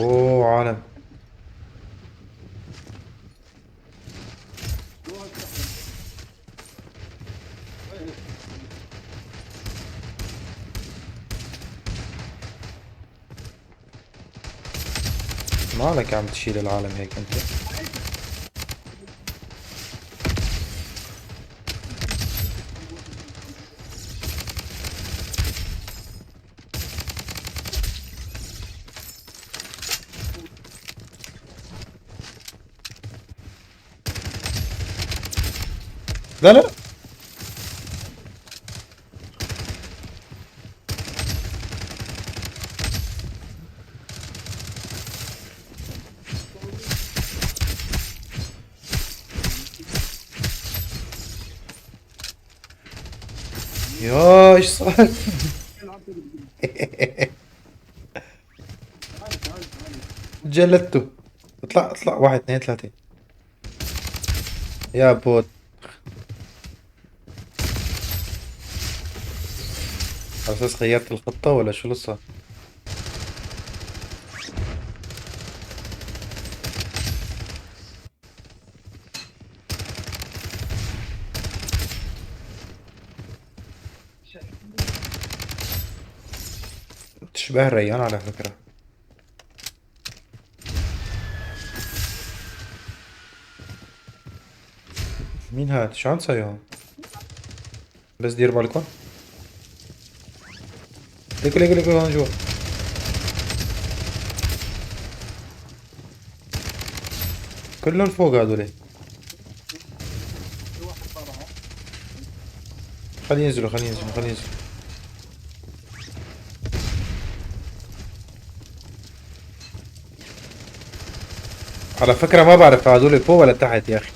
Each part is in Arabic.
اوه عالم. مالك عم تشيل العالم هيك انت؟ لا لا. يا ايش صار؟ جلدته. اطلع اطلع، واحد اثنين ثلاثة. يا بوت. على اساس غيرت الخطة ولا شو لسه؟ تشبه الريان على فكرة. مين هاد؟ شو عم تسوي هون؟ بس دير بالكم. ليكو ليكو ليكو هون جوا. كلهم فوق هذول. خلينا ينزلوا خلينا ينزلوا خلينا ينزلوا. على فكرة ما بعرف هذول فوق ولا تحت يا اخي.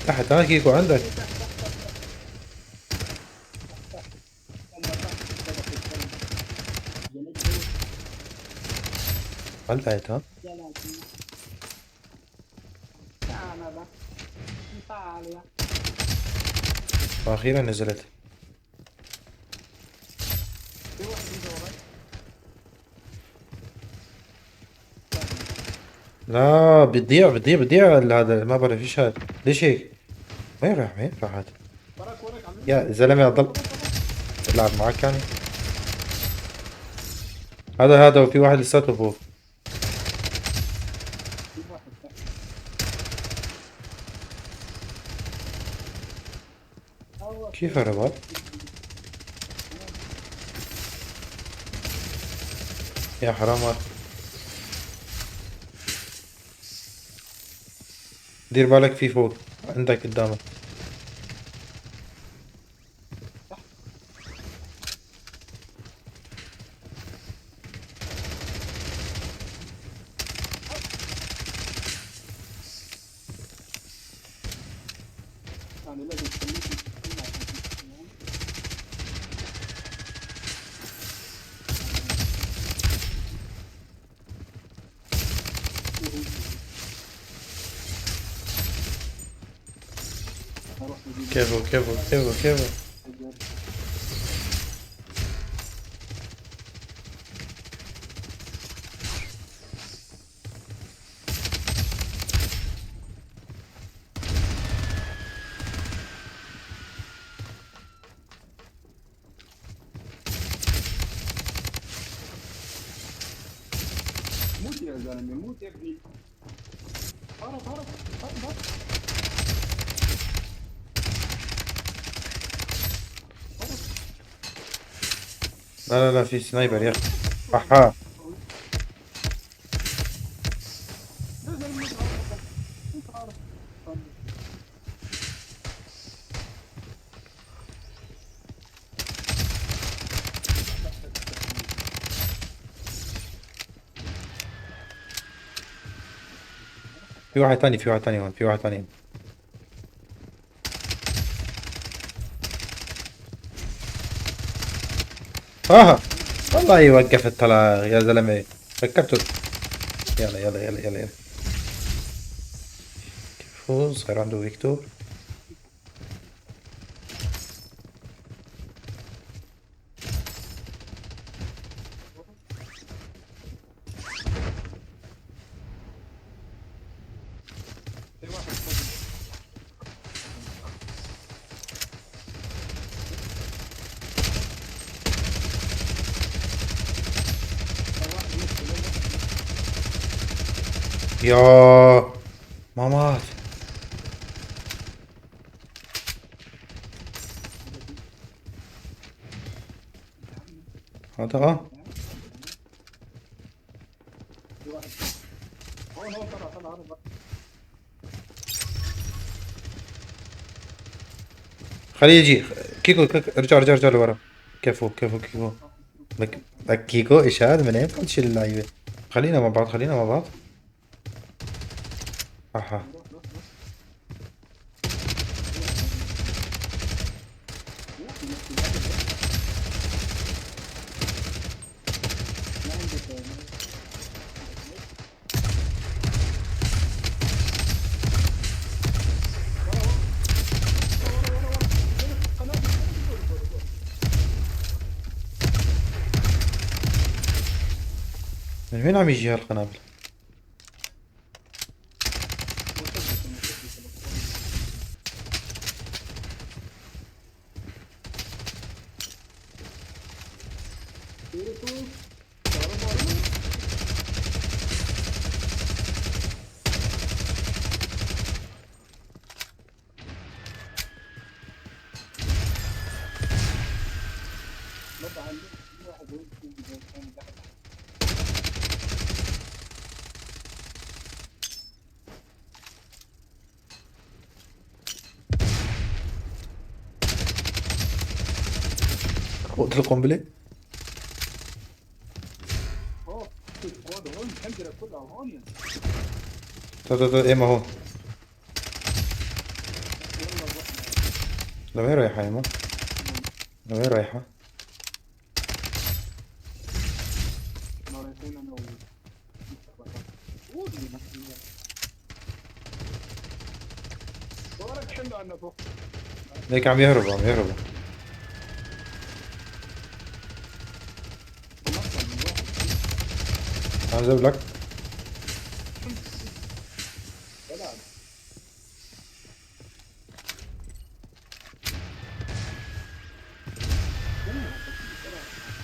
تحت ها كيكو عندك. طلعت ها. واخيرا نزلت. لا بتضيع بتضيع بتضيع هذا ما بعرف ايش هذا. ليش هيك؟ وين راح هذا؟ يا زلمة ضل يلعب معك يعني. هذا وفي واحد لساته فوق. كيف هرب؟ يا حرام عليك. دير بالك في فوق عندك قدامك. كيفو. لا في سنايبر يا اخي. احا. في واحد ثاني هون في واحد ثاني. اها. والله وقفت طلع يا زلمة. فكرته. يلا. فوز صار عنده فيكتور. يا ما مات. هذا خليه يجي. كيكو ارجع ارجع ارجع لورا. كفو كفو كيكو. لك كيكو ايش هذا؟ من اين تشيل اللعيبه؟ خلينا مع بعض خلينا مع بعض. اها. من وين عم يجي هالقنابل؟ قلت القنبله. ايه ما هو. لوين رايحه يا مان؟ لوين رايحه؟ ليك عم يهربوا عم يهربوا. عم جاب لك.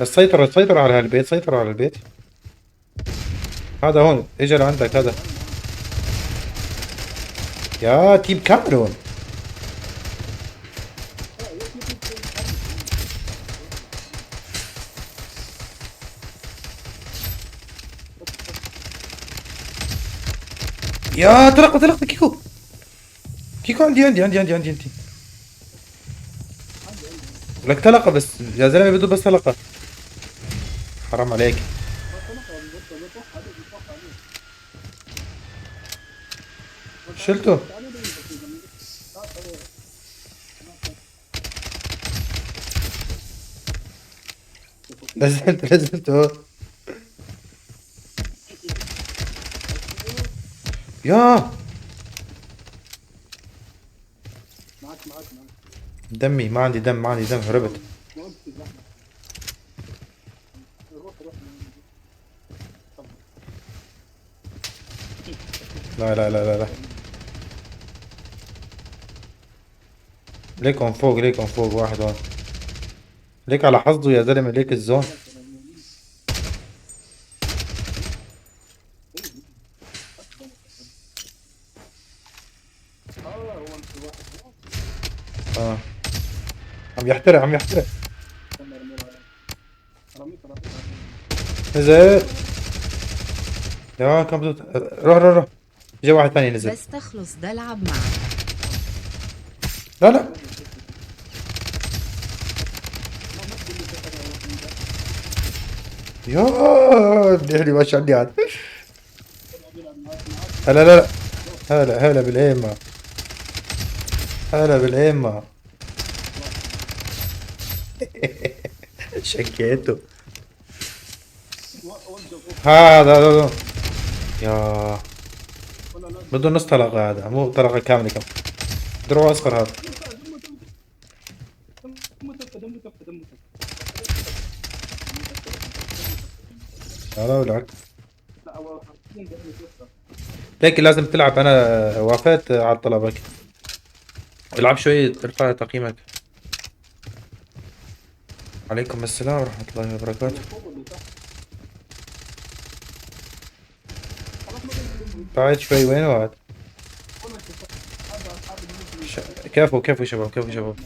بس سيطروا على هالبيت، سيطروا على البيت. هذا هون اجى لعندك هذا. يا تيم كاميرون. يا طلق كيكو. كيكو عندي. لك طلقة بس يا زلمة، بده بس طلقة. حرام عليك. شلته. نزلته. يا دمي، ما عندي دم ما عندي دم، هربت. لا. ليكم فوق واحد هون. ليك على حظه يا زلمة، ليك الزون. اه عم يحترق. نزل. يا كم روح. جا واحد ثاني نزل. بس تخلص ده العب معك. لا. يا بنحلي ما شاء الله. لا. هلا بالإيمة. هلا بالإيمة. شكيته. هذا يا بده نص طلقة، هذا مو طلقة كاملة كم. دروع أصفر هذا. لا ولك. ليك لازم تلعب، أنا وافقت على طلبك. العب شوي ترفع تقييمك. عليكم السلام ورحمة الله وبركاته. بعد شوي وين هو هذا؟ كفو كفو شباب كفو شباب.